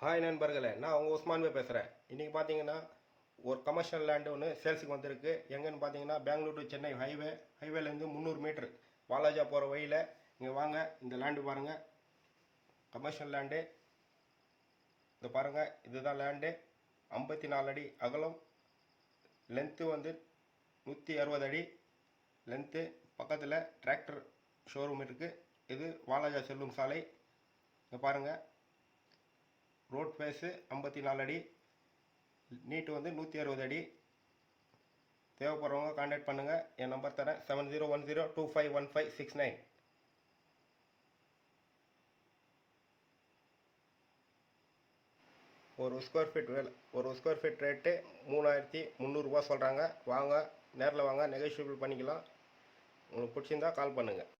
Hi நண்பர்களே, நான் உங்கள் உஸ்மான் பேசுகிறேன். இன்றைக்கி பார்த்தீங்கன்னா ஒரு கமர்ஷியல் லேண்டு ஒன்று சேல்ஸுக்கு வந்திருக்கு. எங்கன்னு பார்த்தீங்கன்னா பெங்களூர் டு சென்னை ஹைவேலேருந்து 300 மீட்ரு வாலாஜா போகிற வழியில். இங்கே வாங்க, இந்த லேண்டு பாருங்கள், கமர்ஷியல் லேண்டு. இதை பாருங்கள், இதுதான் லேண்டு. 54 அடி அகலம், லென்த்து வந்து 160 அடி லென்த்து. பக்கத்தில் டிராக்டர் ஷோரூம் இருக்குது. இது வாலாஜா செல்லும் சாலை. இங்கே பாருங்கள், ரோட் ஃபேஸு 54 அடி, நீட்டு வந்து 160 அடி. தேவைப்படுறவங்க கான்டாக்ட் பண்ணுங்கள். என் நம்பர் தரேன், 7010251569. ஒரு ஸ்கொயர் ஃபீட் ரேட்டு 3300 ரூபா சொல்கிறாங்க. வாங்க, நேரில் வாங்க, நெகோஷியபிள் பண்ணிக்கலாம். உங்களுக்கு பிடிச்சிருந்தா கால் பண்ணுங்கள்.